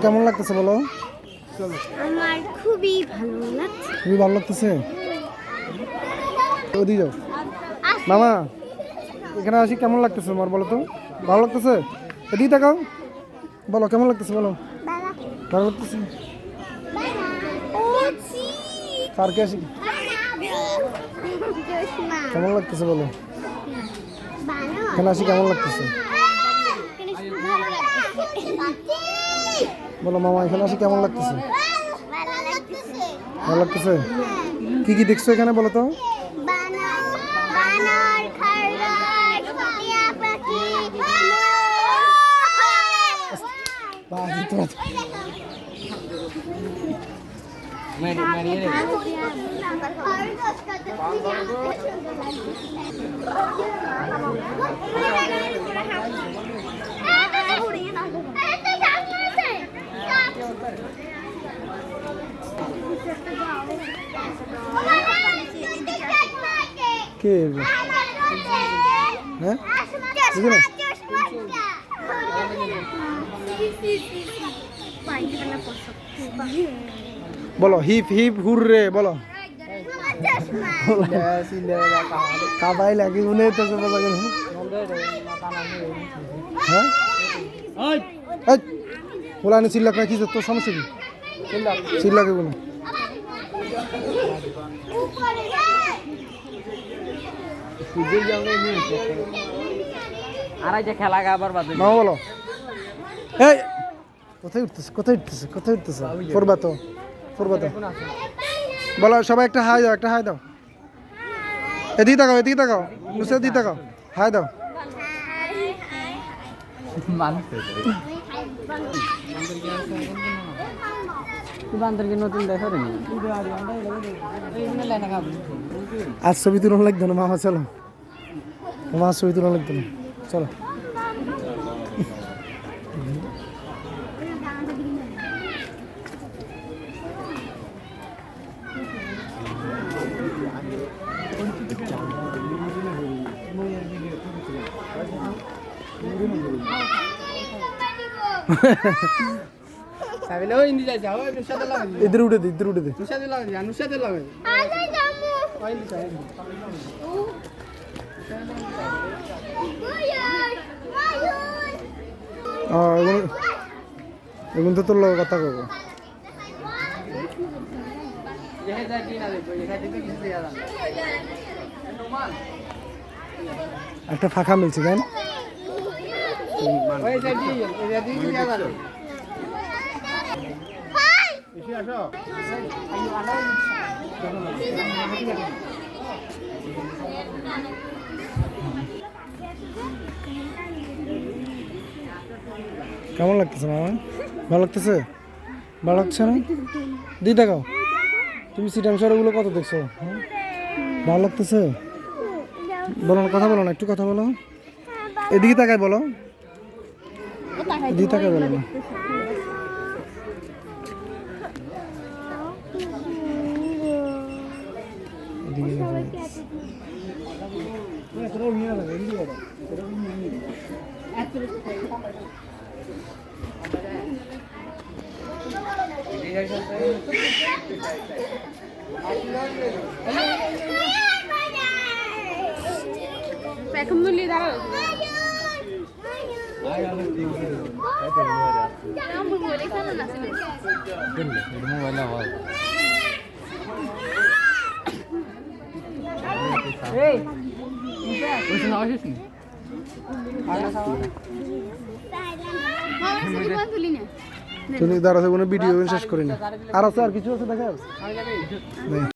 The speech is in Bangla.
কেমন লাগতেছে বলো? আমার খুবই ভালো লাগছে। খুবই ভালো লাগতেছে। ওদিকে যাও মামা, এখানে আসি কেমন লাগতেছে তোমার বলো তো? ভালো লাগতেছে? এদিকে তাকাও, বলো কেমন লাগতেছে বলো? ভালো লাগতেছে। পার্কে আসি কেমন লাগতেছে বলো? এখানে আসি কেমন লাগতেছে বলো মামা? এখানে আসি কেমন লাগতেছে? ভালো লাগতেছে। কি কি দেখছো এখানে বলো তো? কে হ্যাঁ বলো হিপ হিপ হুররে বলো। কাবাই লাগে মনে তো হ্যাঁ বলা নি চিল্লাক না কি তোর সমস্যা কি? চিল্লাকে বলো। খেলা আবার মামা বলো এই কোথায় উঠতেছে কোথায় উঠতেছে কোথায় উঠতেছে? করবা তো করবা তো বলো সবাই একটা হাই দাও, একটা হাই দাও। এদিকে তাকাও, এদিকে তাকাও, নুসরাত দিকে তাকাও, হাই দাও। নতুন দেখো আজ ছবি তুলন লাগতো না মামা, চলো মামা ছবি তুলন লাগতো না, চলো। इधर उड़े दे, इधर उड़े दे। এখন তো তোর লগে কথা কইব। একটা ফাঁকা মিলছে কেন? কেমন লাগতেছে মামা? ভালো লাগতেছে? ভালো লাগছে না? দিয়ে দেখাও তুমি সিটাংশরগুলো কত দেখছো? ভালো লাগতেছে? বলো না, কথা বলো না, একটু কথা বলো। এদিকে তাকায় বলো, এদিকে তাকায় বলো না। দাঁড়াতে কোনো ভিডিও শেষ করি না। আর আছে আর কিছু আছে দেখা